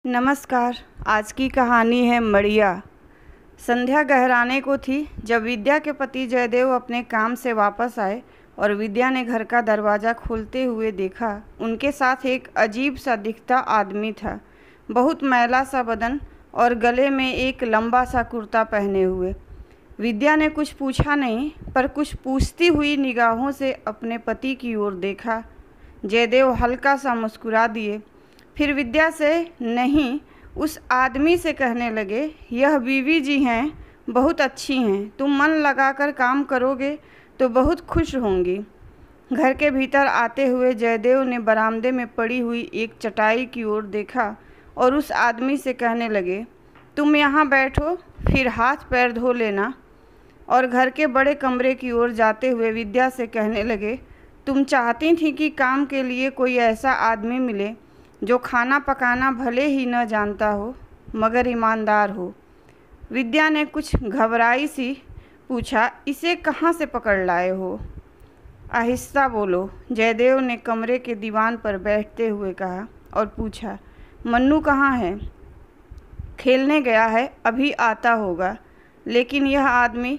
नमस्कार। आज की कहानी है मड़िया। संध्या गहराने को थी जब विद्या के पति जयदेव अपने काम से वापस आए और विद्या ने घर का दरवाज़ा खोलते हुए देखा। उनके साथ एक अजीब सा दिखता आदमी था, बहुत मैला सा बदन और गले में एक लंबा सा कुर्ता पहने हुए। विद्या ने कुछ पूछा नहीं, पर कुछ पूछती हुई निगाहों से अपने पति की ओर देखा। जयदेव हल्का सा मुस्कुरा दिए, फिर विद्या से नहीं उस आदमी से कहने लगे, यह बीवी जी हैं, बहुत अच्छी हैं, तुम मन लगाकर काम करोगे तो बहुत खुश होंगी। घर के भीतर आते हुए जयदेव ने बरामदे में पड़ी हुई एक चटाई की ओर देखा और उस आदमी से कहने लगे, तुम यहाँ बैठो, फिर हाथ पैर धो लेना। और घर के बड़े कमरे की ओर जाते हुए विद्या से कहने लगे, तुम चाहती थी कि काम के लिए कोई ऐसा आदमी मिले जो खाना पकाना भले ही न जानता हो मगर ईमानदार हो। विद्या ने कुछ घबराई सी पूछा, इसे कहाँ से पकड़ लाए हो? आहिस्ता बोलो, जयदेव ने कमरे के दीवान पर बैठते हुए कहा और पूछा, मन्नू कहाँ है? खेलने गया है, अभी आता होगा। लेकिन यह आदमी,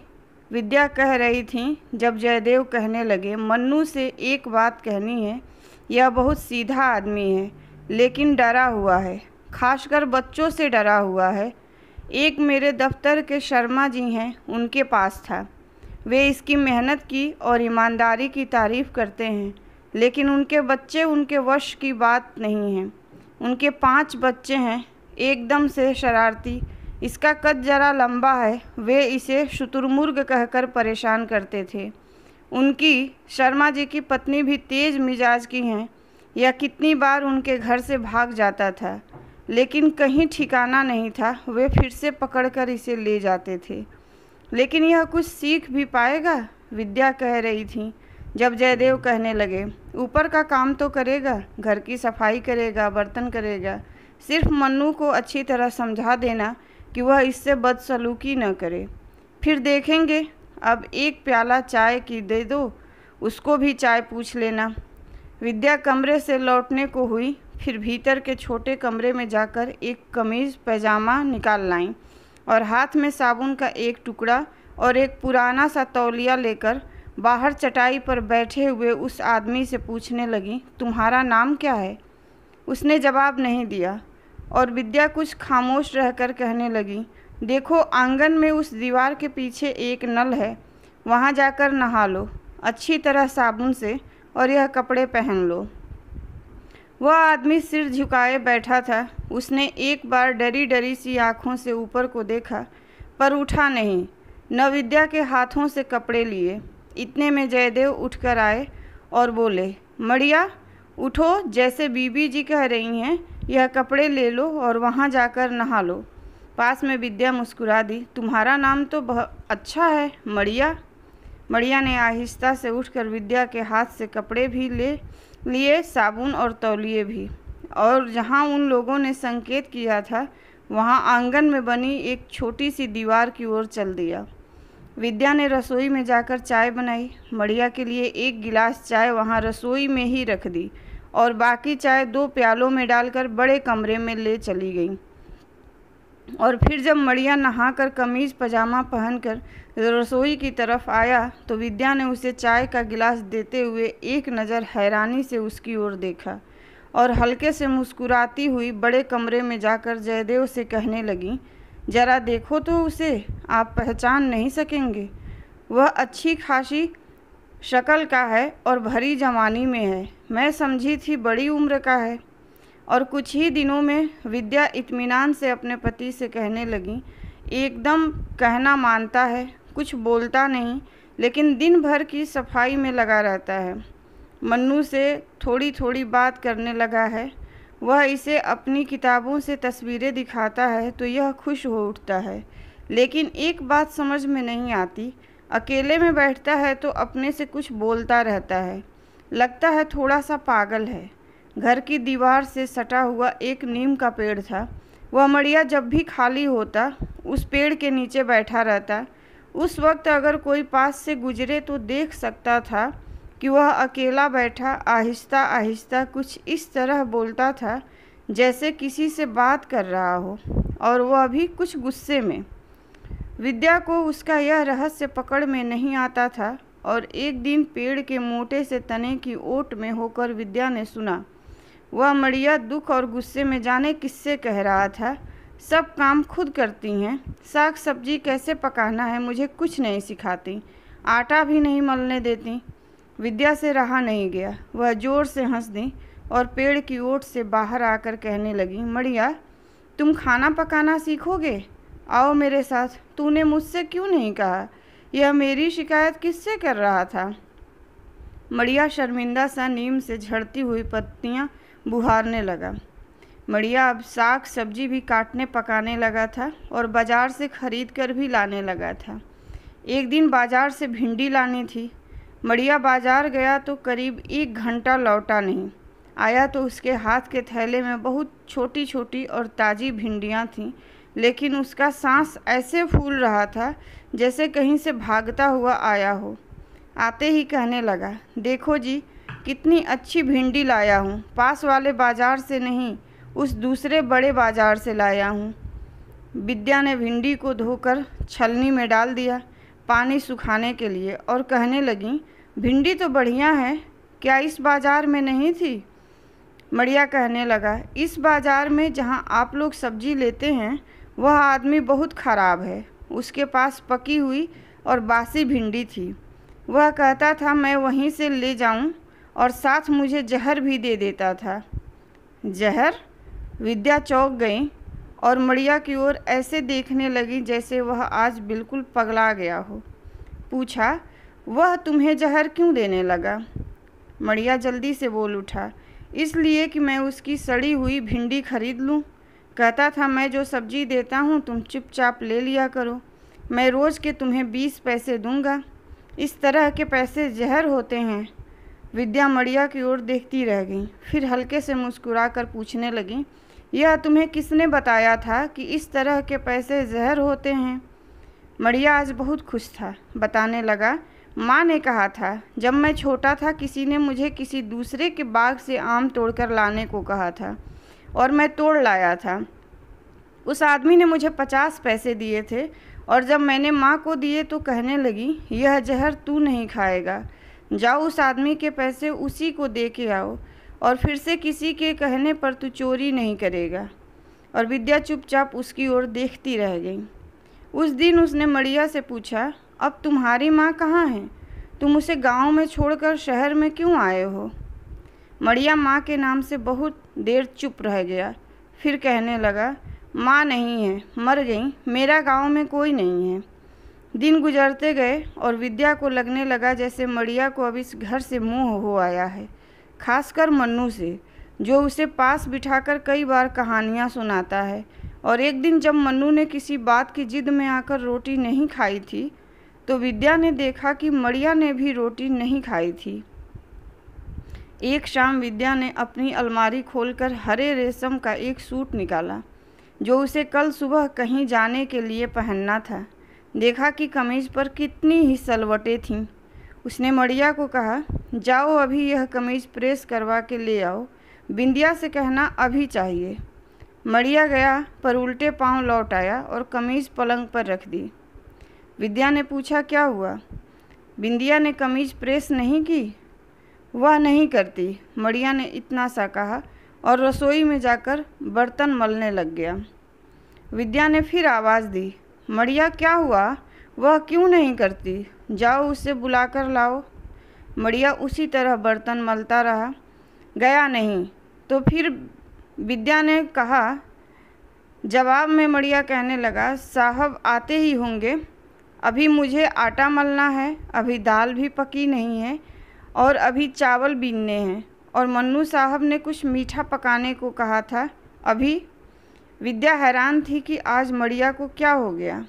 विद्या कह रही थी जब जयदेव कहने लगे, मन्नू से एक बात कहनी है, यह बहुत सीधा आदमी है लेकिन डरा हुआ है, खासकर बच्चों से डरा हुआ है। एक मेरे दफ्तर के शर्मा जी हैं, उनके पास था। वे इसकी मेहनत की और ईमानदारी की तारीफ़ करते हैं, लेकिन उनके बच्चे उनके वश की बात नहीं हैं। उनके 5 बच्चे हैं, एकदम से शरारती। इसका कद जरा लंबा है। वे इसे शुतुरमुर्ग कहकर परेशान करते थे। उनकी शर्मा जी की पत्नी भी तेज़ मिजाज की हैं। यह कितनी बार उनके घर से भाग जाता था, लेकिन कहीं ठिकाना नहीं था। वे फिर से पकड़कर इसे ले जाते थे। लेकिन यह कुछ सीख भी पाएगा, विद्या कह रही थी जब जयदेव कहने लगे, ऊपर का काम तो करेगा, घर की सफाई करेगा, बर्तन करेगा। सिर्फ मन्नू को अच्छी तरह समझा देना कि वह इससे बदसलूकी न करे, फिर देखेंगे। अब एक प्याला चाय की दे दो, उसको भी चाय पूछ लेना। विद्या कमरे से लौटने को हुई, फिर भीतर के छोटे कमरे में जाकर एक कमीज़ पैजामा निकाल लाईं और हाथ में साबुन का एक टुकड़ा और एक पुराना सा तौलिया लेकर बाहर चटाई पर बैठे हुए उस आदमी से पूछने लगी, तुम्हारा नाम क्या है? उसने जवाब नहीं दिया और विद्या कुछ खामोश रहकर कहने लगी, देखो आंगन में उस दीवार के पीछे एक नल है, वहाँ जाकर नहा लो अच्छी तरह साबुन से और यह कपड़े पहन लो। वह आदमी सिर झुकाए बैठा था। उसने एक बार डरी डरी सी आँखों से ऊपर को देखा, पर उठा नहीं, न विद्या के हाथों से कपड़े लिए। इतने में जयदेव उठकर आए और बोले, मड़िया उठो, जैसे बीबी जी कह रही हैं, यह कपड़े ले लो और वहाँ जाकर नहा लो। पास में विद्या मुस्कुरा दी, तुम्हारा नाम तो बहुत अच्छा है, मड़िया। मड़िया ने आहिस्ता से उठकर विद्या के हाथ से कपड़े भी ले लिए, साबुन और तौलिए भी, और जहाँ उन लोगों ने संकेत किया था वहाँ आंगन में बनी एक छोटी सी दीवार की ओर चल दिया। विद्या ने रसोई में जाकर चाय बनाई। मड़िया के लिए एक गिलास चाय वहाँ रसोई में ही रख दी और बाकी चाय 2 प्यालों में डालकर बड़े कमरे में ले चली गई। और फिर जब मड़िया नहाकर कमीज़ पजामा पहनकर रसोई की तरफ आया तो विद्या ने उसे चाय का गिलास देते हुए एक नज़र हैरानी से उसकी ओर देखा और हल्के से मुस्कुराती हुई बड़े कमरे में जाकर जयदेव से कहने लगी, ज़रा देखो तो उसे, आप पहचान नहीं सकेंगे। वह अच्छी खासी शक्ल का है और भरी जवानी में है। मैं समझी थी बड़ी उम्र का है। और कुछ ही दिनों में विद्या इत्मीनान से अपने पति से कहने लगी, एकदम कहना मानता है, कुछ बोलता नहीं, लेकिन दिन भर की सफाई में लगा रहता है। मन्नू से थोड़ी थोड़ी बात करने लगा है। वह इसे अपनी किताबों से तस्वीरें दिखाता है तो यह खुश हो उठता है, लेकिन एक बात समझ में नहीं आती, अकेले में बैठता है तो अपने से कुछ बोलता रहता है, लगता है थोड़ा सा पागल है। घर की दीवार से सटा हुआ एक नीम का पेड़ था। वह मड़िया जब भी खाली होता उस पेड़ के नीचे बैठा रहता। उस वक्त अगर कोई पास से गुजरे तो देख सकता था कि वह अकेला बैठा आहिस्ता आहिस्ता कुछ इस तरह बोलता था जैसे किसी से बात कर रहा हो, और वह भी कुछ गुस्से में। विद्या को उसका यह रहस्य पकड़ में नहीं आता था, और एक दिन पेड़ के मोटे से तने की ओट में होकर विद्या ने सुना। वह मड़िया दुख और गुस्से में जाने किससे कह रहा था, सब काम खुद करती हैं, साग सब्जी कैसे पकाना है मुझे कुछ नहीं सिखाती, आटा भी नहीं मलने देती। विद्या से रहा नहीं गया, वह जोर से हंस दी और पेड़ की ओट से बाहर आकर कहने लगी, मड़िया तुम खाना पकाना सीखोगे? आओ मेरे साथ। तूने मुझसे क्यों नहीं कहा? यह मेरी शिकायत किससे कर रहा था? मड़िया शर्मिंदा सा नीम से झड़ती हुई पत्तियां बुहारने लगा। मड़िया अब साग सब्जी भी काटने पकाने लगा था और बाजार से खरीद कर भी लाने लगा था। एक दिन बाजार से भिंडी लानी थी। मड़िया बाजार गया तो करीब 1 घंटा लौटा नहीं। आया तो उसके हाथ के थैले में बहुत छोटी छोटी और ताज़ी भिंडियाँ थीं, लेकिन उसका सांस ऐसे फूल रहा था जैसे कहीं से भागता हुआ आया हो। आते ही कहने लगा, देखो जी कितनी अच्छी भिंडी लाया हूँ, पास वाले बाज़ार से नहीं, उस दूसरे बड़े बाज़ार से लाया हूँ। विद्या ने भिंडी को धोकर छलनी में डाल दिया पानी सुखाने के लिए और कहने लगी, भिंडी तो बढ़िया है, क्या इस बाज़ार में नहीं थी? मड़िया कहने लगा, इस बाज़ार में जहाँ आप लोग सब्जी लेते हैं वह आदमी बहुत ख़राब है, उसके पास पकी हुई और बासी भिंडी थी। वह कहता था मैं वहीं से ले जाऊं और साथ मुझे जहर भी दे देता था। जहर? विद्या चौंक गई और मड़िया की ओर ऐसे देखने लगी जैसे वह आज बिल्कुल पगला गया हो। पूछा, वह तुम्हें जहर क्यों देने लगा? मड़िया जल्दी से बोल उठा, इसलिए कि मैं उसकी सड़ी हुई भिंडी खरीद लूं। कहता था मैं जो सब्जी देता हूं तुम चुपचाप ले लिया करो, मैं रोज़ के तुम्हें 20 पैसे दूंगा। इस तरह के पैसे जहर होते हैं। विद्या मड़िया की ओर देखती रह गई, फिर हल्के से मुस्कुराकर पूछने लगी, यह तुम्हें किसने बताया था कि इस तरह के पैसे जहर होते हैं? मड़िया आज बहुत खुश था। बताने लगा, माँ ने कहा था जब मैं छोटा था किसी ने मुझे किसी दूसरे के बाग से आम तोड़कर लाने को कहा था और मैं तोड़ लाया था। उस आदमी ने मुझे 50 पैसे दिए थे और जब मैंने माँ को दिए तो कहने लगी, यह जहर तू नहीं खाएगा, जाओ उस आदमी के पैसे उसी को दे के आओ और फिर से किसी के कहने पर तू चोरी नहीं करेगा। और विद्या चुपचाप उसकी ओर देखती रह गई। उस दिन उसने मड़िया से पूछा, अब तुम्हारी माँ कहाँ है? तुम उसे गांव में छोड़कर शहर में क्यों आए हो? मड़िया माँ के नाम से बहुत देर चुप रह गया, फिर कहने लगा, माँ नहीं है, मर गई, मेरा गांव में कोई नहीं है। दिन गुजरते गए और विद्या को लगने लगा जैसे मड़िया को अब इस घर से मोह हो आया है, खासकर मन्नू से, जो उसे पास बिठाकर कई बार कहानियाँ सुनाता है। और एक दिन जब मन्नू ने किसी बात की जिद में आकर रोटी नहीं खाई थी तो विद्या ने देखा कि मड़िया ने भी रोटी नहीं खाई थी। एक शाम विद्या ने अपनी अलमारी खोलकर हरे रेशम का एक सूट निकाला जो उसे कल सुबह कहीं जाने के लिए पहनना था। देखा कि कमीज पर कितनी ही सलवटें थीं। उसने मड़िया को कहा, जाओ अभी यह कमीज प्रेस करवा के ले आओ, बिंदिया से कहना अभी चाहिए। मड़िया गया पर उल्टे पांव लौट आया और कमीज पलंग पर रख दी। विद्या ने पूछा, क्या हुआ? बिंदिया ने कमीज प्रेस नहीं की? वह नहीं करती, मड़िया ने इतना सा कहा और रसोई में जाकर बर्तन मलने लग गया। विद्या ने फिर आवाज़ दी, मड़िया क्या हुआ? वह क्यों नहीं करती? जाओ उसे बुला कर लाओ। मड़िया उसी तरह बर्तन मलता रहा, गया नहीं। तो फिर विद्या ने कहा। जवाब में मड़िया कहने लगा, साहब आते ही होंगे, अभी मुझे आटा मलना है, अभी दाल भी पकी नहीं है और अभी चावल बीनने हैं, और मन्नू साहब ने कुछ मीठा पकाने को कहा था अभी। विद्या हैरान थी कि आज मड़िया को क्या हो गया।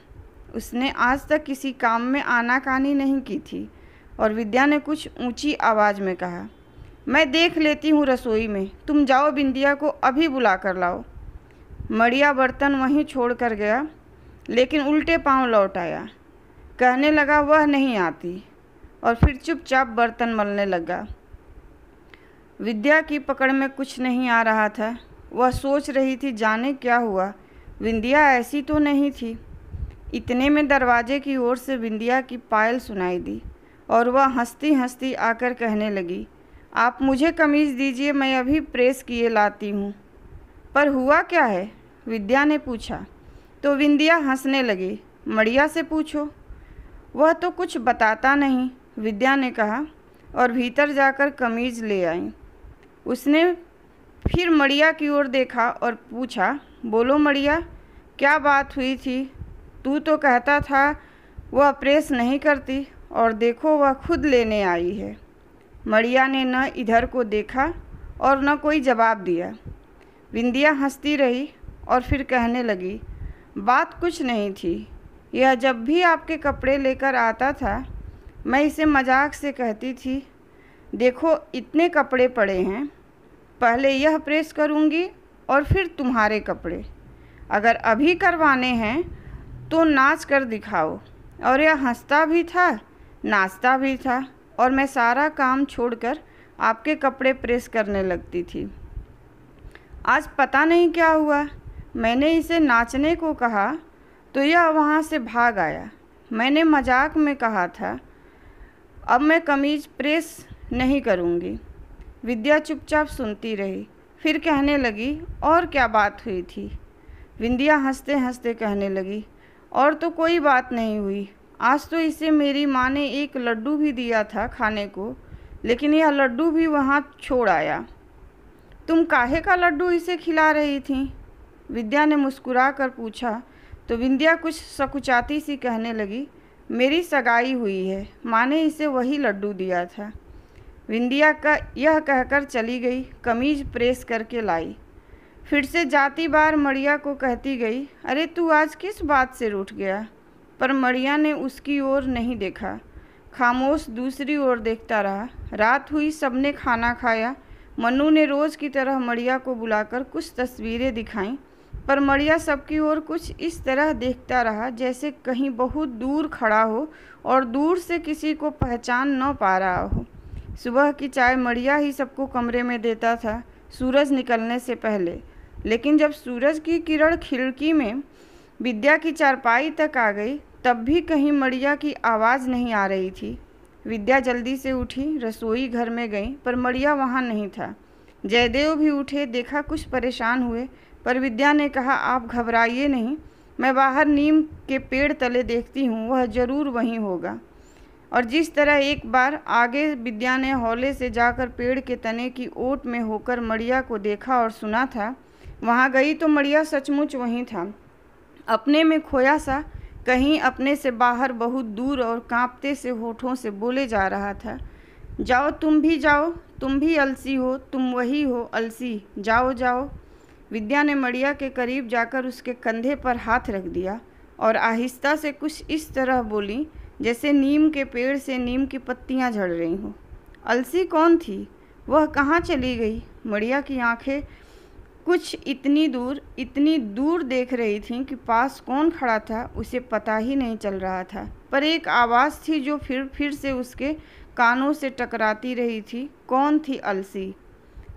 उसने आज तक किसी काम में आनाकानी नहीं की थी। और विद्या ने कुछ ऊंची आवाज़ में कहा, मैं देख लेती हूँ रसोई में, तुम जाओ बिंदिया को अभी बुला कर लाओ। मड़िया बर्तन वहीं छोड़ कर गया, लेकिन उल्टे पांव लौट आया। कहने लगा वह नहीं आती, और फिर चुपचाप बर्तन मलने लगा। विद्या की पकड़ में कुछ नहीं आ रहा था। वह सोच रही थी जाने क्या हुआ, विंध्या ऐसी तो नहीं थी। इतने में दरवाजे की ओर से विंध्या की पायल सुनाई दी और वह हंसती हंसती आकर कहने लगी, आप मुझे कमीज़ दीजिए, मैं अभी प्रेस किए लाती हूँ। पर हुआ क्या है? विद्या ने पूछा। तो विंध्या हंसने लगी। मड़िया से पूछो, वह तो कुछ बताता नहीं, विद्या ने कहा और भीतर जाकर कमीज़ ले आई। उसने फिर मड़िया की ओर देखा और पूछा, बोलो मड़िया, क्या बात हुई थी? तू तो कहता था वह प्रेस नहीं करती, और देखो वह खुद लेने आई है। मड़िया ने न इधर को देखा और न कोई जवाब दिया। विंध्या हंसती रही और फिर कहने लगी, बात कुछ नहीं थी। यह जब भी आपके कपड़े लेकर आता था, मैं इसे मजाक से कहती थी, देखो इतने कपड़े पड़े हैं, पहले यह प्रेस करूँगी और फिर तुम्हारे कपड़े। अगर अभी करवाने हैं तो नाच कर दिखाओ। और यह हंसता भी था, नाचता भी था, और मैं सारा काम छोड़कर आपके कपड़े प्रेस करने लगती थी। आज पता नहीं क्या हुआ, मैंने इसे नाचने को कहा तो यह वहाँ से भाग आया। मैंने मजाक में कहा था, अब मैं कमीज़ प्रेस नहीं करूँगी। विद्या चुपचाप सुनती रही, फिर कहने लगी, और क्या बात हुई थी? विंध्या हंसते हंसते कहने लगी, और तो कोई बात नहीं हुई। आज तो इसे मेरी माँ ने एक लड्डू भी दिया था खाने को, लेकिन यह लड्डू भी वहाँ छोड़ आया। तुम काहे का लड्डू इसे खिला रही थी? विद्या ने मुस्कुरा कर पूछा तो विंध्या कुछ सकुचाती सी कहने लगी, मेरी सगाई हुई है, माँ ने इसे वही लड्डू दिया था। विंध्या का यह कहकर चली गई, कमीज प्रेस करके लाई। फिर से जाती बार मड़िया को कहती गई, अरे तू आज किस बात से रूठ गया? पर मड़िया ने उसकी ओर नहीं देखा, खामोश दूसरी ओर देखता रहा। रात हुई, सबने खाना खाया। मन्नू ने रोज़ की तरह मड़िया को बुलाकर कुछ तस्वीरें दिखाईं, पर मड़िया सबकी ओर कुछ इस तरह देखता रहा जैसे कहीं बहुत दूर खड़ा हो और दूर से किसी को पहचान न पा रहा हो। सुबह की चाय मड़िया ही सबको कमरे में देता था, सूरज निकलने से पहले। लेकिन जब सूरज की किरण खिड़की में विद्या की चारपाई तक आ गई, तब भी कहीं मड़िया की आवाज़ नहीं आ रही थी। विद्या जल्दी से उठी, रसोई घर में गई, पर मड़िया वहाँ नहीं था। जयदेव भी उठे, देखा कुछ परेशान हुए, पर विद्या ने कहा, आप घबराइए नहीं, मैं बाहर नीम के पेड़ तले देखती हूँ, वह ज़रूर वहीं होगा। और जिस तरह एक बार आगे विद्या ने हौले से जाकर पेड़ के तने की ओट में होकर मड़िया को देखा और सुना था, वहाँ गई तो मड़िया सचमुच वहीं था, अपने में खोया सा, कहीं अपने से बाहर बहुत दूर, और कांपते से होठों से बोले जा रहा था, जाओ तुम भी जाओ, तुम भी अलसी हो, तुम वही हो अलसी, जाओ जाओ। विद्या ने मड़िया के करीब जाकर उसके कंधे पर हाथ रख दिया और आहिस्ता से कुछ इस तरह बोली जैसे नीम के पेड़ से नीम की पत्तियां झड़ रही हों। अलसी कौन थी? वह कहाँ चली गई? मड़िया की आंखें कुछ इतनी दूर देख रही थीं कि पास कौन खड़ा था उसे पता ही नहीं चल रहा था। पर एक आवाज़ थी जो फिर से उसके कानों से टकराती रही थी। कौन थी अलसी?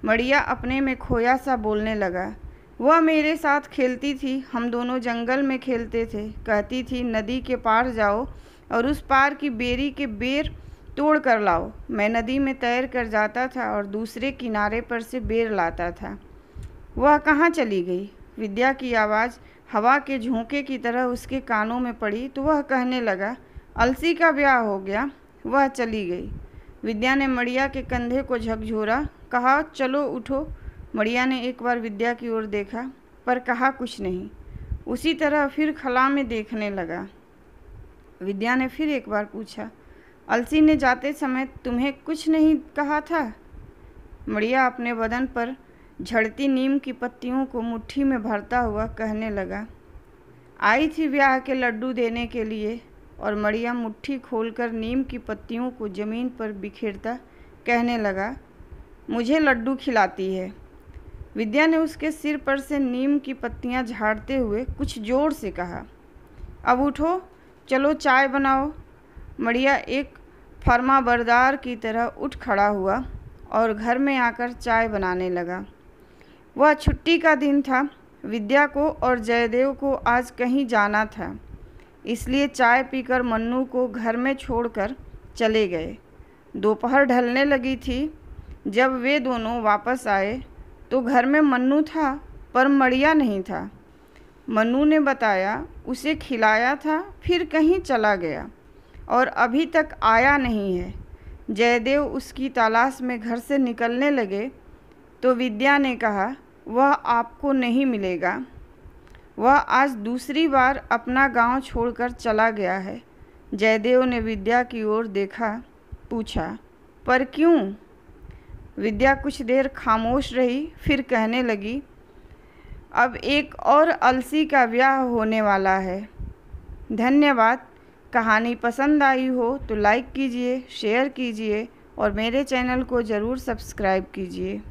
मड़िया अपने में खोया सा बोलने लगा, वह मेरे साथ खेलती थी, हम दोनों जंगल में खेलते थे। कहती थी नदी के पार जाओ और उस पार की बेरी के बेर तोड़ कर लाओ। मैं नदी में तैर कर जाता था और दूसरे किनारे पर से बेर लाता था। वह कहाँ चली गई? विद्या की आवाज़ हवा के झोंके की तरह उसके कानों में पड़ी तो वह कहने लगा, अलसी का ब्याह हो गया, वह चली गई। विद्या ने मड़िया के कंधे को झकझोरा, कहा, चलो उठो। मड़िया ने एक बार विद्या की ओर देखा पर कहा कुछ नहीं। उसी तरह फिर खला में देखने लगा। विद्या ने फिर एक बार पूछा, अलसी ने जाते समय तुम्हें कुछ नहीं कहा था? मड़िया अपने बदन पर झड़ती नीम की पत्तियों को मुट्ठी में भरता हुआ कहने लगा, आई थी ब्याह के लड्डू देने के लिए। और मड़िया मुट्ठी खोलकर नीम की पत्तियों को ज़मीन पर बिखेरता कहने लगा, मुझे लड्डू खिलाती है। विद्या ने उसके सिर पर से नीम की पत्तियां झाड़ते हुए कुछ जोर से कहा, अब उठो, चलो चाय बनाओ। मड़िया एक फर्माबरदार की तरह उठ खड़ा हुआ और घर में आकर चाय बनाने लगा। वह छुट्टी का दिन था। विद्या को और जयदेव को आज कहीं जाना था, इसलिए चाय पीकर मन्नू को घर में छोड़कर चले गए। दोपहर ढलने लगी थी। जब वे दोनों वापस आए तो घर में मन्नू था पर मड़िया नहीं था। मन्नू ने बताया उसे खिलाया था, फिर कहीं चला गया और अभी तक आया नहीं है। जयदेव उसकी तलाश में घर से निकलने लगे तो विद्या ने कहा, वह आपको नहीं मिलेगा। वह आज दूसरी बार अपना गांव छोड़कर चला गया है। जयदेव ने विद्या की ओर देखा, पूछा, पर क्यों? विद्या कुछ देर खामोश रही, फिर कहने लगी, अब एक और अलसी का ब्याह होने वाला है। धन्यवाद। कहानी पसंद आई हो तो लाइक कीजिए, शेयर कीजिए और मेरे चैनल को ज़रूर सब्सक्राइब कीजिए।